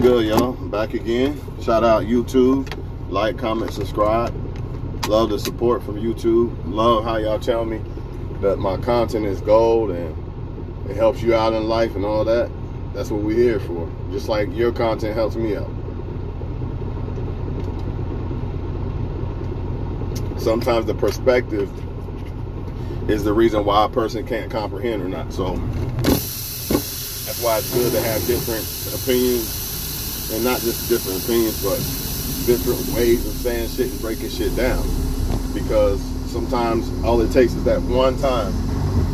good, y'all? I'm back again. Shout out YouTube. Like, comment, subscribe. Love the support from YouTube. Love how y'all tell me that my content is gold and it helps you out in life and all that. That's what we're here for. Just like your content helps me out. Sometimes the perspective is the reason why a person can't comprehend or not. So that's why it's good to have different opinions, and not just different opinions, but different ways of saying shit and breaking shit down. Because sometimes all it takes is that one time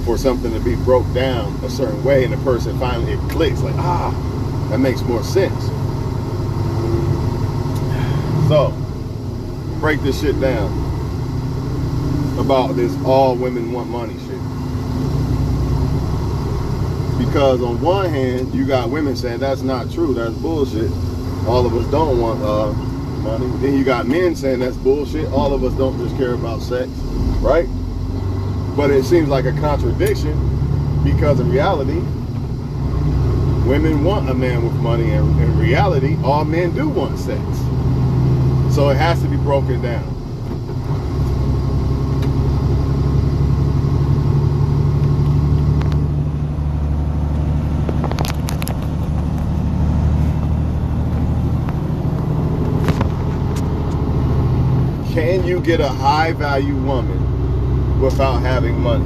for something to be broke down a certain way, and the person finally it clicks, like, that makes more sense. So break this shit down about this all women want money shit. Because on one hand, you got women saying that's not true, that's bullshit, all of us don't want money. Then you got men saying that's bullshit, all of us don't just care about sex, right? But it seems like a contradiction, because in reality, women want a man with money, and in reality, all men do want sex. So it has to be broken down. Can you get a high value woman without having money?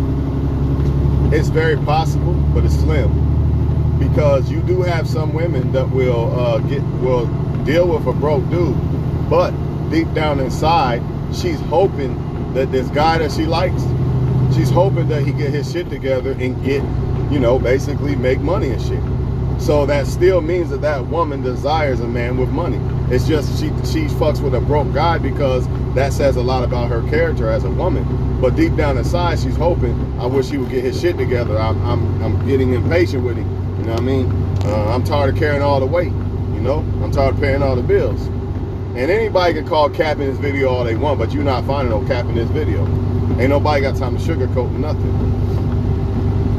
It's very possible, but it's slim. Because you do have some women that will deal with a broke dude, but deep down inside, she's hoping that this guy that she likes, she's hoping that he get his shit together and get, basically make money and shit. So that still means that that woman desires a man with money. It's just she fucks with a broke guy because that says a lot about her character as a woman. But deep down inside, she's hoping, I wish he would get his shit together. I'm getting impatient with him. You know what I mean? I'm tired of carrying all the weight. I'm tired of paying all the bills. And anybody can call cap in this video all they want, but you're not finding no cap in this video. Ain't nobody got time to sugarcoat nothing.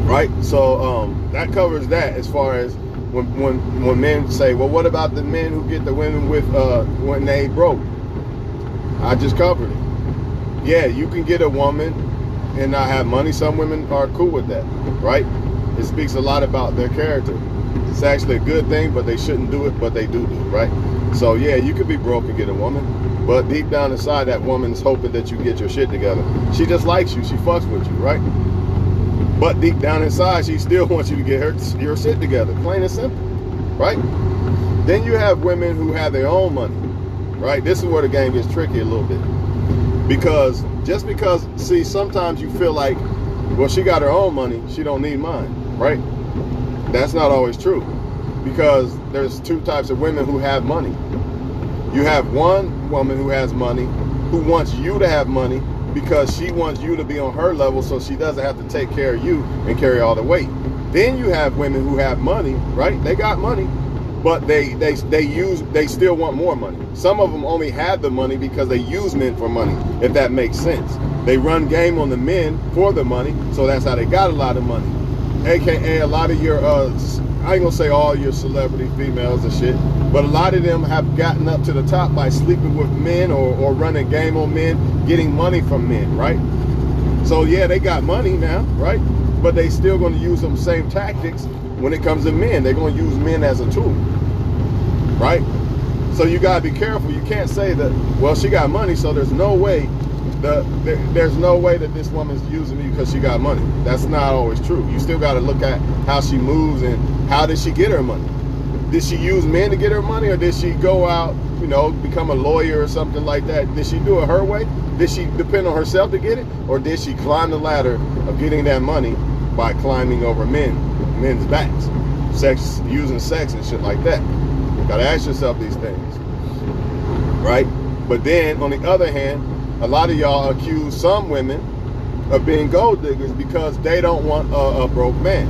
Right? So that covers that as far as when men say, well, what about the men who get the women with when they broke? I just covered it. Yeah, you can get a woman and not have money. Some women are cool with that, right? It speaks a lot about their character. It's actually a good thing, but they shouldn't do it, but they do it, right? So yeah, you could be broke and get a woman, but deep down inside, that woman's hoping that you get your shit together. She just likes you, she fucks with you, right? But deep down inside, she still wants you to get your shit together, plain and simple, right? Then you have women who have their own money, right? This is where the game gets tricky a little bit. Because see, sometimes you feel like, well, she got her own money, she don't need mine, right? That's not always true. Because there's two types of women who have money. You have one woman who has money, who wants you to have money, because she wants you to be on her level so she doesn't have to take care of you and carry all the weight. Then you have women who have money, right? They got money, but they still want more money. Some of them only have the money because they use men for money, if that makes sense. They run game on the men for the money, so that's how they got a lot of money. AKA a lot of your, I ain't gonna say all your celebrity females and shit, but a lot of them have gotten up to the top by sleeping with men or running game on men, getting money from men, right? So yeah, they got money now, right? But they still gonna use them same tactics when it comes to men. They're gonna use men as a tool, right? So you gotta be careful. You can't say that, well, she got money, so there's no way that this woman's using me because she got money. That's not always true. You still got to look at how she moves and how did she get her money. Did she use men to get her money, or did she go out, become a lawyer or something like that? Did she do it her way? Did she depend on herself to get it, or did she climb the ladder of getting that money by climbing over men's backs, using sex and shit like that? You got to ask yourself these things, right? But then on the other hand, a lot of y'all accuse some women of being gold diggers because they don't want a broke man,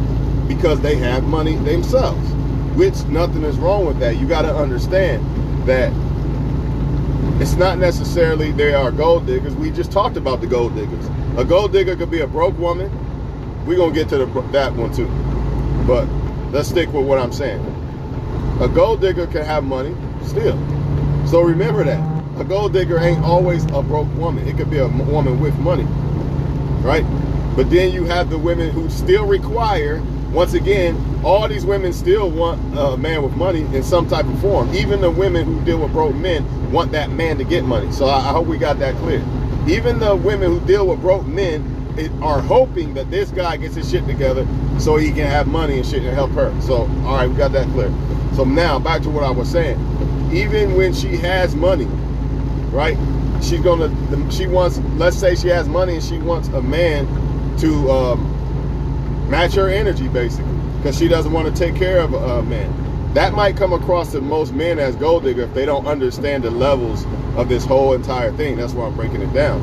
because they have money themselves, which nothing is wrong with that. You got to understand that it's not necessarily they are gold diggers. We just talked about the gold diggers. A gold digger could be a broke woman. We're going to get to that one too. But let's stick with what I'm saying. A gold digger can have money still. So remember that. A gold digger ain't always a broke woman. It could be a woman with money, right? But then you have the women who still require, once again, all these women still want a man with money in some type of form. Even the women who deal with broke men want that man to get money. So I hope we got that clear. Even the women who deal with broke men are hoping that this guy gets his shit together so he can have money and shit and help her. So, all right, we got that clear. So now back to what I was saying. Even when she has money, right? She wants, let's say she has money and she wants a man to match her energy, basically, because she doesn't want to take care of a man. That might come across to most men as gold digger if they don't understand the levels of this whole entire thing. That's why I'm breaking it down.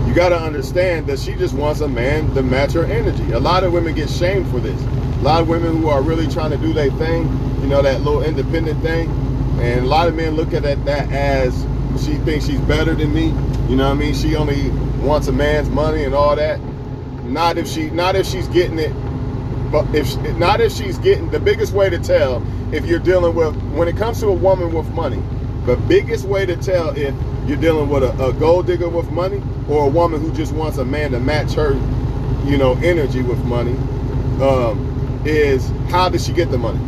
You got to understand that she just wants a man to match her energy. A lot of women get shamed for this. A lot of women who are really trying to do their thing, you know, that little independent thing. And a lot of men look at that as she thinks she's better than me. You know what I mean? She only wants a man's money and all that. Not if she's getting it. But if she's getting, the biggest way to tell if you're dealing with, when it comes to a woman with money, the biggest way to tell if you're dealing with a gold digger with money or a woman who just wants a man to match her, you know, energy with money, is how does she get the money?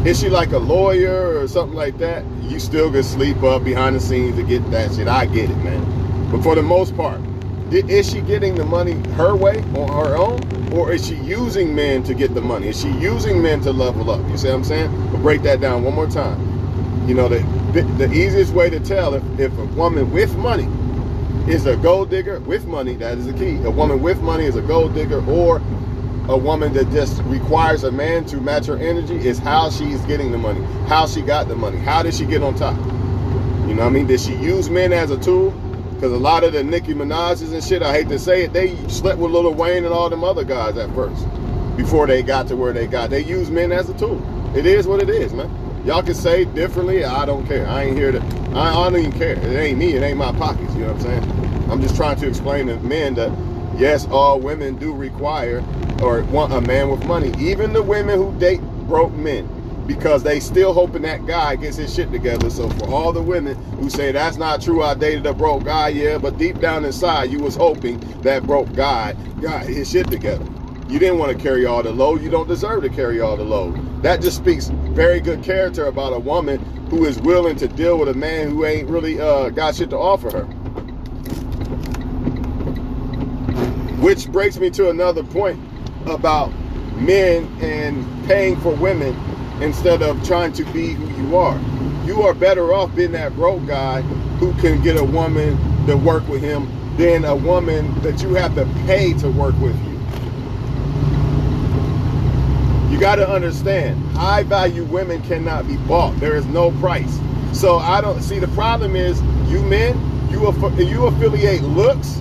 Is she like a lawyer or something like that? You still can sleep up behind the scenes to get that shit. I get it, man. But for the most part, is she getting the money her way on her own? Or is she using men to get the money? Is she using men to level up? You see what I'm saying? We'll break that down one more time. You know, the easiest way to tell if a woman with money is a gold digger with money, that is the key. A woman with money is a gold digger, or a woman that just requires a man to match her energy is how she's getting the money, how she got the money, how did she get on top? You know what I mean? Did she use men as a tool? Because a lot of the Nicki Minaj's and shit, I hate to say it, they slept with Lil Wayne and all them other guys at first before they got to where they got. They use men as a tool. It is what it is, man. Y'all can say differently. I don't care. I ain't here to, I don't even care. It ain't me. It ain't my pockets. You know what I'm saying? I'm just trying to explain to men that, yes, all women do require or want a man with money. Even the women who date broke men, because they still hoping that guy gets his shit together. So for all the women who say that's not true, I dated a broke guy, yeah, but deep down inside you was hoping that broke guy got his shit together. You didn't want to carry all the load. You don't deserve to carry all the load. That just speaks very good character about a woman who is willing to deal with a man who ain't really got shit to offer her. Which brings me to another point about men and paying for women instead of trying to be who you are. You are better off being that broke guy who can get a woman to work with him than a woman that you have to pay to work with you. You got to understand, high value women cannot be bought. There is no price. So I don't see, the problem is you men, you affiliate looks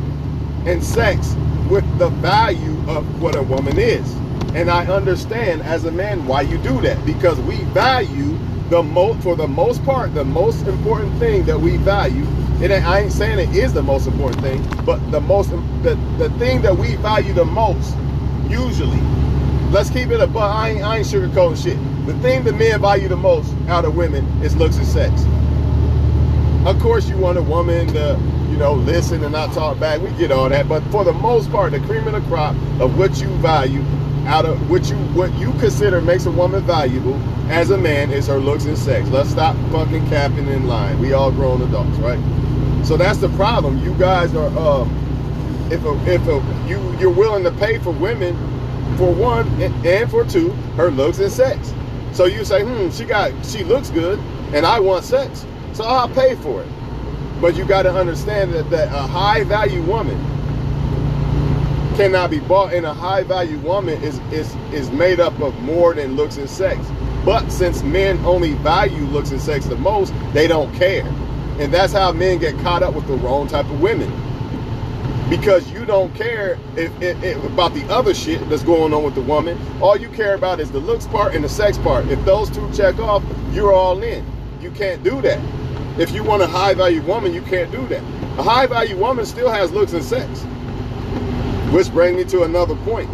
and sex with the value of what a woman is. And I understand as a man why you do that, because we value for the most part, the most important thing that we value. I ain't saying it is the most important thing, but the thing that we value the most, usually, let's keep it above. I ain't sugarcoating shit. The thing that men value the most out of women is looks and sex. Of course, you want a woman to, you know, listen and not talk back. We get all that, but for the most part, the cream of the crop of what you value, out of what you consider makes a woman valuable as a man, is her looks and sex. Let's stop fucking capping in line. We all grown adults, right? So that's the problem. You guys are, if you're willing to pay for women, for one, and for two, her looks and sex. So you say, she looks good and I want sex, so I'll pay for it. But you got to understand that a high value woman cannot be bought, and a high value woman is made up of more than looks and sex. But since men only value looks and sex the most, they don't care. And that's how men get caught up with the wrong type of women. Because you don't care about the other shit that's going on with the woman. All you care about is the looks part and the sex part. If those two check off, you're all in. You can't do that. If you want a high value woman, you can't do that. A high value woman still has looks and sex. Which brings me to another point.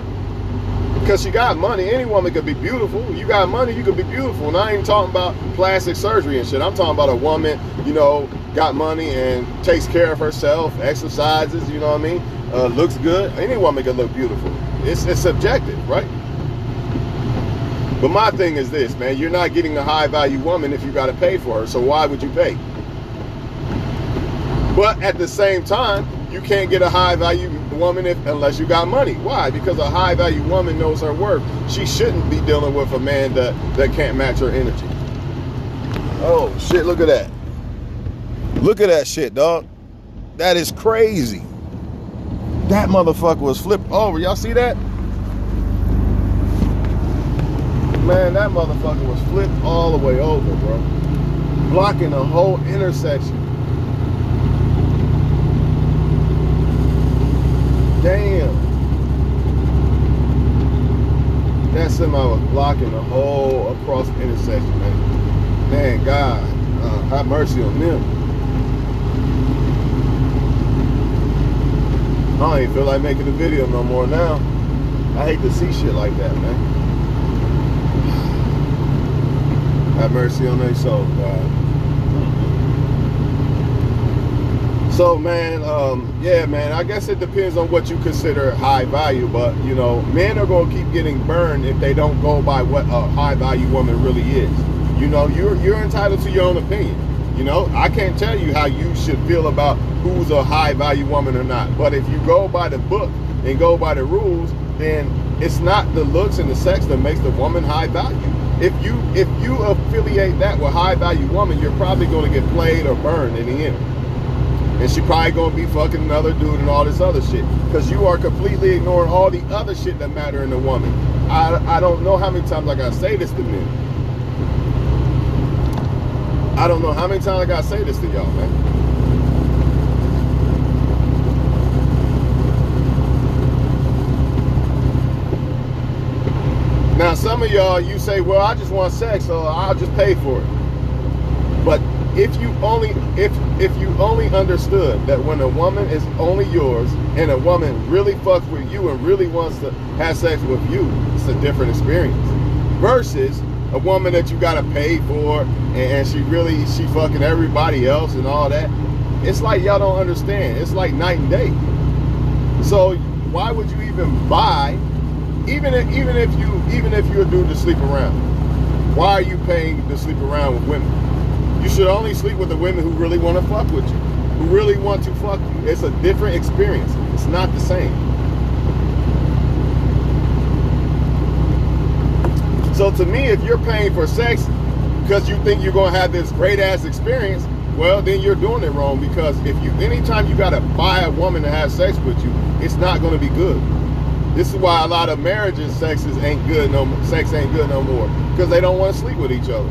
because she got money. Any woman could be beautiful. You got money, you could be beautiful. And I ain't talking about plastic surgery and shit. I'm talking about a woman, you know, got money and takes care of herself, exercises, you know what I mean? Looks good. Any woman can look beautiful. It's subjective, right? But my thing is this, man. You're not getting a high value woman if you got to pay for her. So why would you pay? But at the same time, you can't get a high value woman unless you got money. Why? Because a high value woman knows her worth. She shouldn't be dealing with a man that can't match her energy. Oh shit, look at that. Look at that shit, dog. That is crazy. That motherfucker was flipped over. Y'all see that? Man, that motherfucker was flipped all the way over, bro. Blocking the whole intersection. Damn. That semi was blocking the whole across the intersection, man. Man, God, have mercy on them. I don't even feel like making a video no more now. I hate to see shit like that, man. Have mercy on their soul, God. So, man, yeah, man, I guess it depends on what you consider high value, but, you know, men are going to keep getting burned if they don't go by what a high value woman really is. You know, you're entitled to your own opinion. You know, I can't tell you how you should feel about who's a high value woman or not. But if you go by the book and go by the rules, then it's not the looks and the sex that makes the woman high value. If you affiliate that with high value woman, you're probably going to get played or burned in the end. And she probably going to be fucking another dude and all this other shit. Because you are completely ignoring all the other shit that matter in a woman. I don't know how many times I got to say this to men. I don't know how many times I got to say this to y'all, man. Now, some of y'all, you say, well, I just want sex, so I'll just pay for it. But if you only understood that when a woman is only yours and a woman really fucks with you and really wants to have sex with you, it's a different experience. Versus a woman that you gotta pay for and she fucking everybody else and all that. It's like y'all don't understand. It's like night and day. So why would you even buy, even if you're a dude to sleep around? Why are you paying to sleep around with women? You should only sleep with the women who really want to fuck with you, who really want to fuck you. It's a different experience. It's not the same. So to me, if you're paying for sex because you think you're going to have this great ass experience, well, then you're doing it wrong. Because anytime you got to buy a woman to have sex with you, it's not going to be good. This is why a lot of marriages, sex ain't good no more, because they don't want to sleep with each other.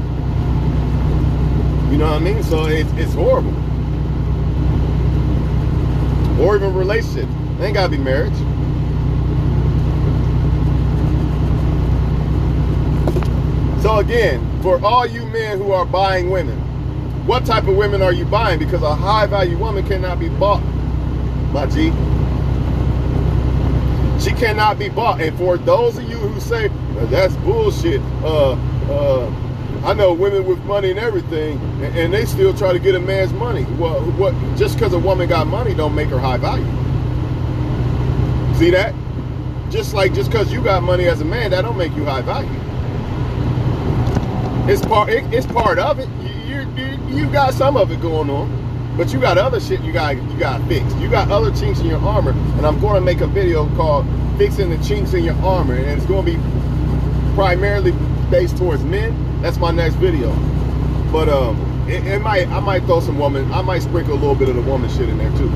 You know what I mean? So it's horrible. Or even relationships. They ain't gotta be marriage. So again, for all you men who are buying women, what type of women are you buying? Because a high value woman cannot be bought, my G. She cannot be bought. And for those of you who say, that's bullshit, I know women with money and everything, and they still try to get a man's money. Well, what? Just because a woman got money don't make her high value. See that? Just because you got money as a man, that don't make you high value. It's part of it. You got some of it going on, but you got other shit you got fixed. You got other chinks in your armor, and I'm going to make a video called "Fixing the Chinks in Your Armor," and it's going to be primarily based towards men. That's my next video. But I might throw some woman, I might sprinkle a little bit of the woman shit in there too.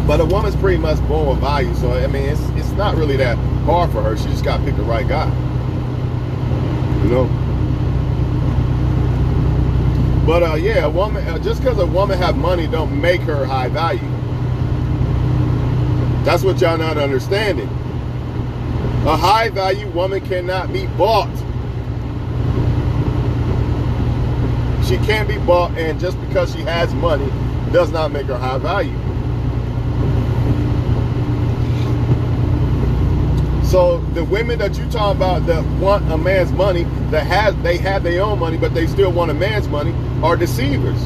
But a woman's pretty much born with value, so I mean it's not really that hard for her. She just gotta pick the right guy. You know? But yeah, a woman, just because a woman have money don't make her high value. That's what y'all not understanding. A high value woman cannot be bought. She can't be bought, and just because she has money does not make her high value. So the women that you talk about that want a man's money, they have their own money, but they still want a man's money, are deceivers.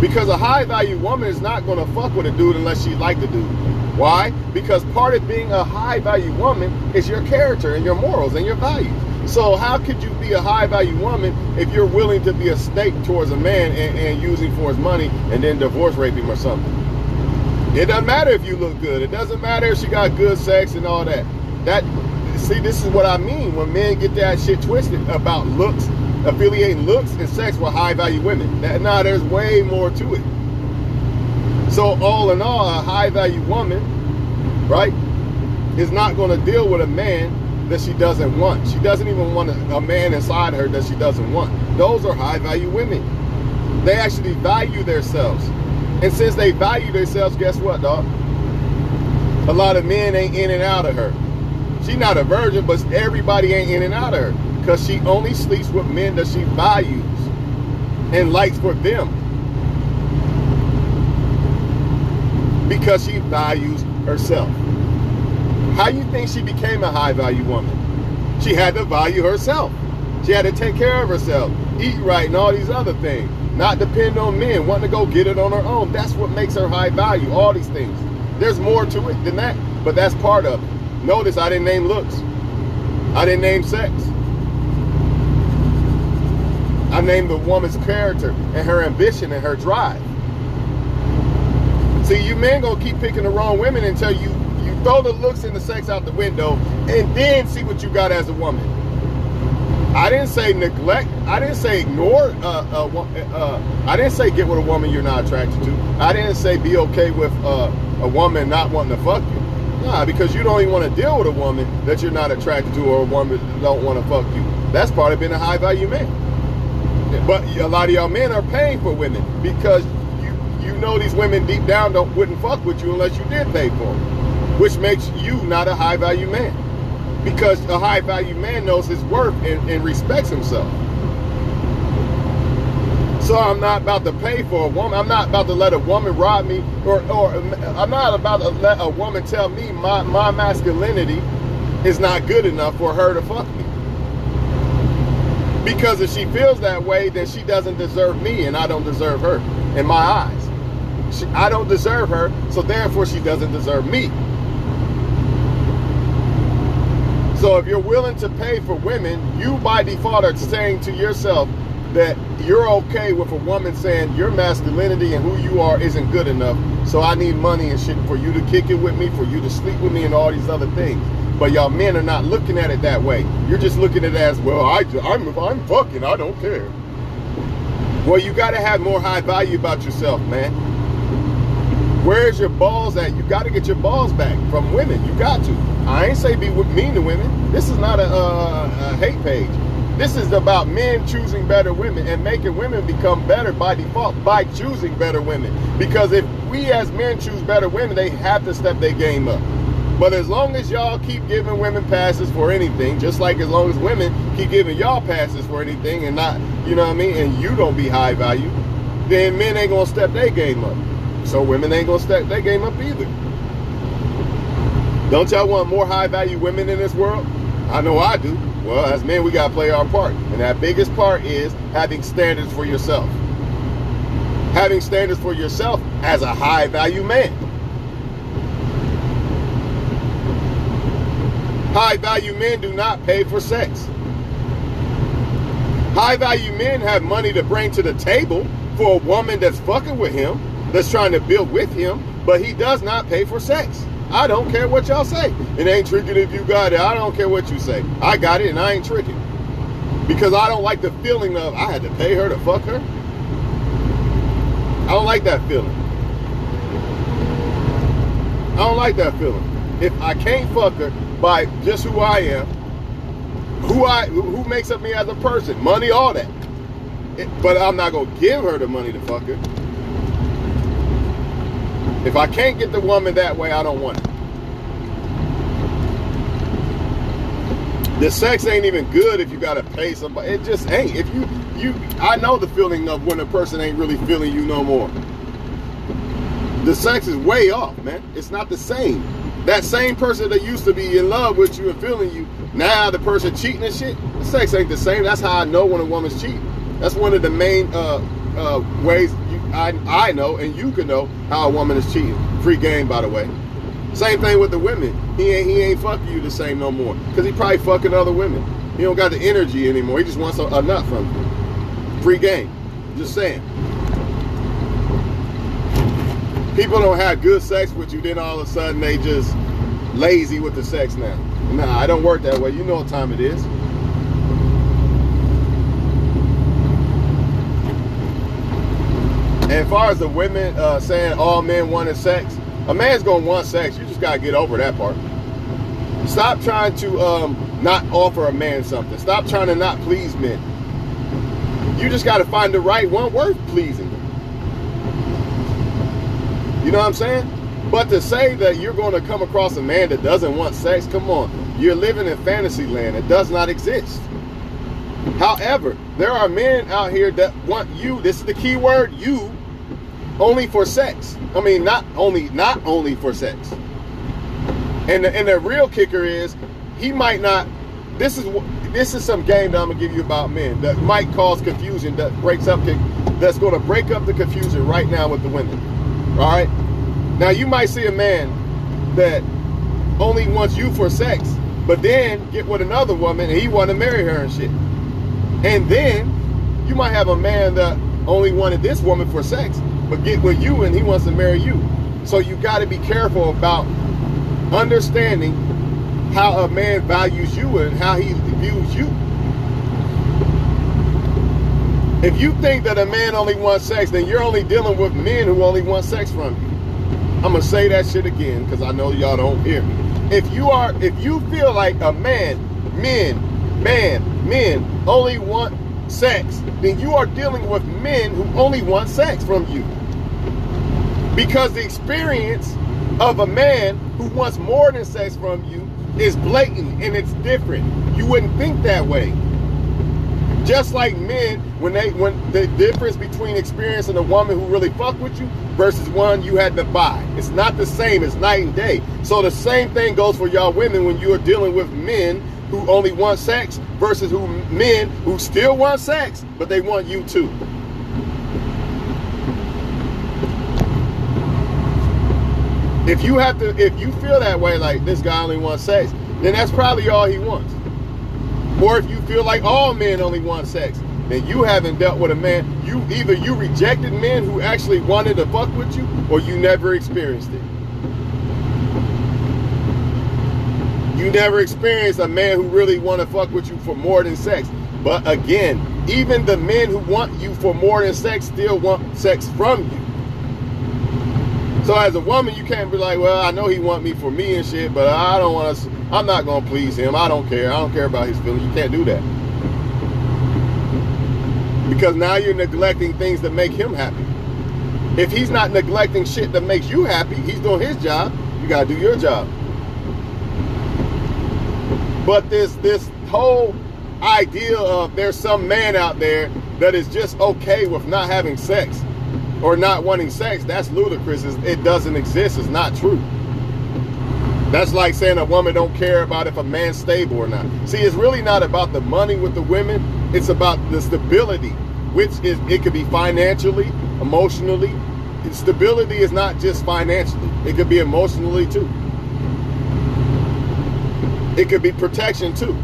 Because a high value woman is not going to fuck with a dude unless she like the dude. Why? Because part of being a high value woman is your character and your morals and your values. So how could you be a high value woman if you're willing to be a snake towards a man and use him for his money and then divorce rape him or something? It doesn't matter if you look good. It doesn't matter if she got good sex and all that. See, this is what I mean when men get that shit twisted about looks, affiliating looks and sex with high value women. There's way more to it. So all in all, a high value woman, right, is not going to deal with a man that she doesn't want. She doesn't even want a man inside her that she doesn't want. Those are high value women. They actually value themselves. And since they value themselves, guess what, dog? A lot of men ain't in and out of her. She's not a virgin, but everybody ain't in and out of her. Because she only sleeps with men that she values and likes for them. Because she values herself. How you think she became a high value woman? She had to value herself. She had to take care of herself, eat right and all these other things. Not depend on men, wanting to go get it on her own. That's what makes her high value, all these things. There's more to it than that, but that's part of it. Notice I didn't name looks. I didn't name sex. I named the woman's character and her ambition and her drive. See, you men gonna keep picking the wrong women until you throw the looks and the sex out the window and then see what you got as a woman. I didn't say neglect. I didn't say ignore. I didn't say get with a woman you're not attracted to. I didn't say be okay with a woman not wanting to fuck you. Nah, because you don't even want to deal with a woman that you're not attracted to or a woman that don't want to fuck you. That's part of being a high value man. But a lot of y'all men are paying for women because you know these women deep down wouldn't fuck with you unless you did pay for them, which makes you not a high value man. Because a high value man knows his worth and respects himself. So I'm not about to pay for a woman. I'm not about to let a woman rob me, or I'm not about to let a woman tell me my masculinity is not good enough for her to fuck me. Because if she feels that way, then she doesn't deserve me and I don't deserve her in my eyes. I don't deserve her, so therefore she doesn't deserve me. So if you're willing to pay for women, you by default are saying to yourself that you're okay with a woman saying your masculinity and who you are isn't good enough, so I need money and shit for you to kick it with me, for you to sleep with me and all these other things. But y'all men are not looking at it that way. You're just looking at it as, well, I'm fucking, I don't care. Well, you got to have more high value about yourself, man. Where's your balls at? You got to get your balls back from women. You got to. I ain't say be mean to women. This is not a hate page. This is about men choosing better women and making women become better by default by choosing better women. Because if we as men choose better women, they have to step their game up. But as long as y'all keep giving women passes for anything, just like as long as women keep giving y'all passes for anything and not, you know what I mean, and you don't be high value, then men ain't gonna step their game up. So women ain't gonna step their game up either. Don't y'all want more high value women in this world? I know I do. Well, as men, we gotta play our part. And that biggest part is having standards for yourself. Having standards for yourself as a high value man. High value men do not pay for sex. High value men have money to bring to the table for a woman that's fucking with him, that's trying to build with him, but he does not pay for sex. I don't care what y'all say. It ain't tricking if you got it. I don't care what you say. I got it and I ain't tricking. Because I don't like the feeling of I had to pay her to fuck her. I don't like that feeling. I don't like that feeling. If I can't fuck her by just who I am, who makes up me as a person, money, all that. But I'm not gonna give her the money to fuck her. If I can't get the woman that way, I don't want it. The sex ain't even good if you gotta pay somebody. It just ain't. If I know the feeling of when a person ain't really feeling you no more. The sex is way off, man. It's not the same. That same person that used to be in love with you and feeling you, now the person cheating and shit, sex ain't the same. That's how I know when a woman's cheating. That's one of the main ways I know, and you can know how a woman is cheating. Free game, by the way. Same thing with the women. He ain't fucking you the same no more, because he probably fucking other women. He don't got the energy anymore. He just wants a nut from you. Free game. Just saying. People don't have good sex with you, then all of a sudden they just lazy with the sex now. Nah, it don't work that way. You know what time it is. And as far as the women saying all men wanted sex, a man's gonna want sex. You just gotta get over that part. Stop trying to not offer a man something. Stop trying to not please men. You just gotta find the right one worth pleasing. You know what I'm saying? But to say that you're going to come across a man that doesn't want sex, come on. You're living in fantasy land. It does not exist. However, there are men out here that want you, this is the key word, you, only for sex. I mean, not only for sex. And the real kicker is, he might not, this is some game that I'm going to give you about men that might cause confusion, that's going to break up the confusion right now with the women. All right. Now you might see a man that only wants you for sex, but then get with another woman and he want to marry her and shit. And then you might have a man that only wanted this woman for sex, but get with you and he wants to marry you. So you got to be careful about understanding how a man values you and how he views you. If you think that a man only wants sex, then you're only dealing with men who only want sex from you. I'm going to say that shit again because I know y'all don't hear me. If you feel like a men only want sex, then you are dealing with men who only want sex from you. Because the experience of a man who wants more than sex from you is blatant and it's different. You wouldn't think that way. Just like men, when the difference between experiencing a woman who really fuck with you versus one you had to buy. It's not the same, it's night and day. So the same thing goes for y'all women when you are dealing with men who only want sex versus men who still want sex, but they want you too. If you feel that way, like this guy only wants sex, then that's probably all he wants. Or if you feel like all men only want sex, then you haven't dealt with a man. Either you rejected men who actually wanted to fuck with you, or you never experienced it. You never experienced a man who really want to fuck with you for more than sex. But again, even the men who want you for more than sex still want sex from you. So as a woman, you can't be like, well, I know he want me for me and shit, but I don't want to. I'm not going to please him. I don't care. I don't care about his feelings. You can't do that. Because now you're neglecting things that make him happy. If he's not neglecting shit that makes you happy, he's doing his job. You got to do your job. But this whole idea of there's some man out there that is just okay with not having sex or not wanting sex, that's ludicrous. It doesn't exist. It's not true. That's like saying a woman don't care about if a man's stable or not. See, it's really not about the money with the women. It's about the stability, which is, it could be financially, emotionally. Stability is not just financially. It could be emotionally too. It could be protection too.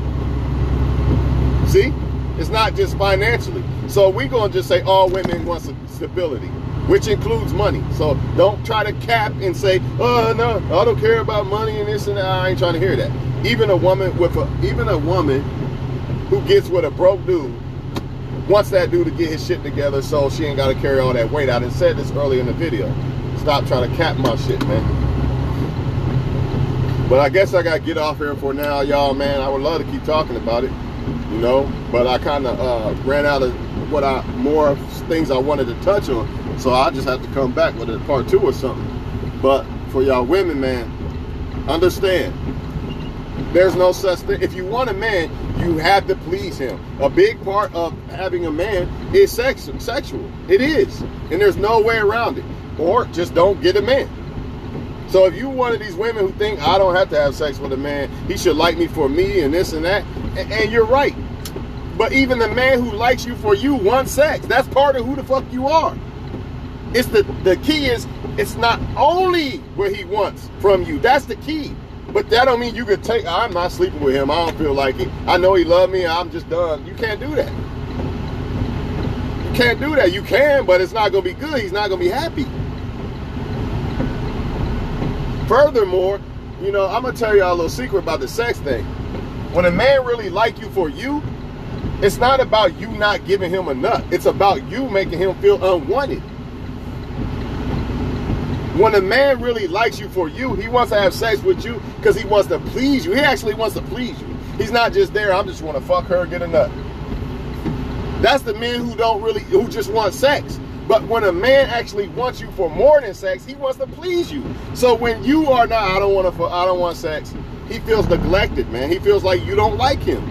See? It's not just financially. So we're going to just say all women want stability, which includes money. So don't try to cap and say, oh no, I don't care about money and this and that. I ain't trying to hear that. Even a woman who gets with a broke dude wants that dude to get his shit together so she ain't got to carry all that weight. I done said this earlier in the video. Stop trying to cap my shit, man. But I guess I got to get off here for now, y'all, man. I would love to keep talking about it, you know, but I kind of ran out of more things I wanted to touch on. So I just have to come back with a part 2 or something. But for y'all women, man, understand, there's no such thing. If you want a man, you have to please him. A big part of having a man is sexual. It is. And there's no way around it. Or just don't get a man. So if you one of these women who think I don't have to have sex with a man, he should like me for me and this and that, and you're right. But even the man who likes you for you wants sex. That's part of who the fuck you are. It's the key is it's not only what he wants from you. That's the key. But that don't mean you could take, I'm not sleeping with him. I don't feel like it. I know he loved me. I'm just done. You can't do that. You can't do that. You can, but it's not going to be good. He's not going to be happy. Furthermore, you know, I'm going to tell y'all a little secret about the sex thing. When a man really like you for you, it's not about you not giving him enough. It's about you making him feel unwanted. When a man really likes you for you, he wants to have sex with you because he wants to please you. He actually wants to please you. He's not just there, I'm just want to fuck her and get a nut. That's the men who just want sex. But when a man actually wants you for more than sex, he wants to please you. So when you are not, I don't want sex, he feels neglected, man. He feels like you don't like him.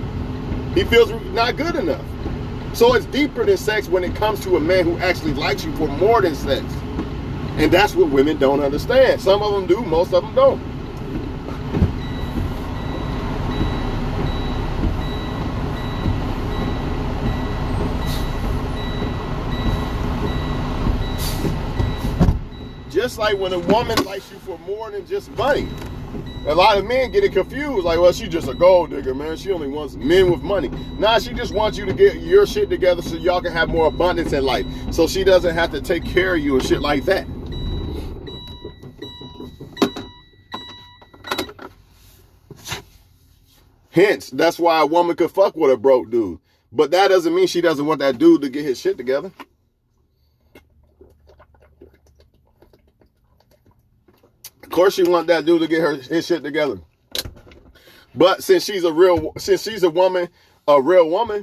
He feels not good enough. So it's deeper than sex when it comes to a man who actually likes you for more than sex. And that's what women don't understand. Some of them do, most of them don't. Just like when a woman likes you for more than just money. A lot of men get it confused, like, well, she's just a gold digger, man. She only wants men with money. Nah, she just wants you to get your shit together so y'all can have more abundance in life. So she doesn't have to take care of you and shit like that. Hence, that's why a woman could fuck with a broke dude. But that doesn't mean she doesn't want that dude to get his shit together. Of course she want that dude to get his shit together. But since she's a woman,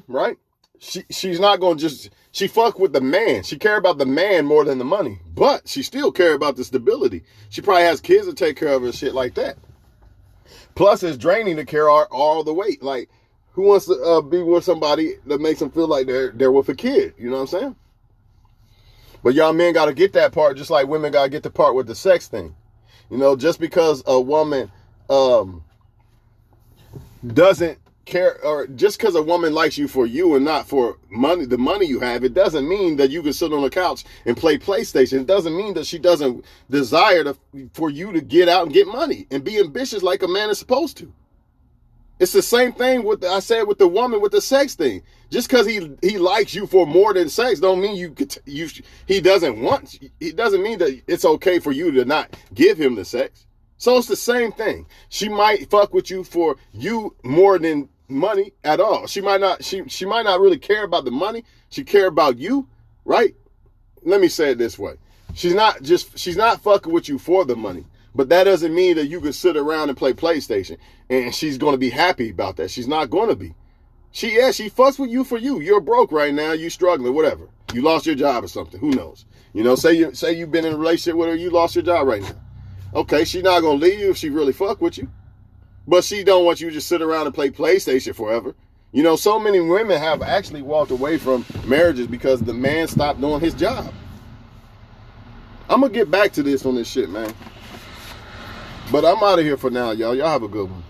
right? She's not gonna she fuck with the man. She care about the man more than the money. But she still care about the stability. She probably has kids to take care of and shit like that. Plus it's draining to carry all the weight. Like, who wants to be with somebody that makes them feel like they're with a kid? You know what I'm saying? But y'all men gotta get that part just like women gotta get the part with the sex thing. You know, just because a woman doesn't care, or just because a woman likes you for you and not for the money you have, it doesn't mean that you can sit on the couch and play PlayStation. It doesn't mean that she doesn't desire for you to get out and get money and be ambitious like a man is supposed to. It's the same thing with I said with the woman with the sex thing. Just because he likes you for more than sex don't mean he doesn't want. It doesn't mean that it's okay for you to not give him the sex. So it's the same thing. She might fuck with you for you more than money at all. She might not. She might not really care about the money. She care about you, right? Let me say it this way: she's not fucking with you for the money. But that doesn't mean that you can sit around and play PlayStation and she's going to be happy about that. She's not going to be. She fucks with you for you. You're broke right now. You struggling, whatever. You lost your job or something. Who knows? You know, say you've been in a relationship with her. You lost your job right now. Okay, she's not going to leave you if she really fuck with you. But she don't want you to just sit around and play PlayStation forever. You know, so many women have actually walked away from marriages because the man stopped doing his job. I'm going to get back to this on this shit, man. But I'm out of here for now, y'all. Y'all have a good one.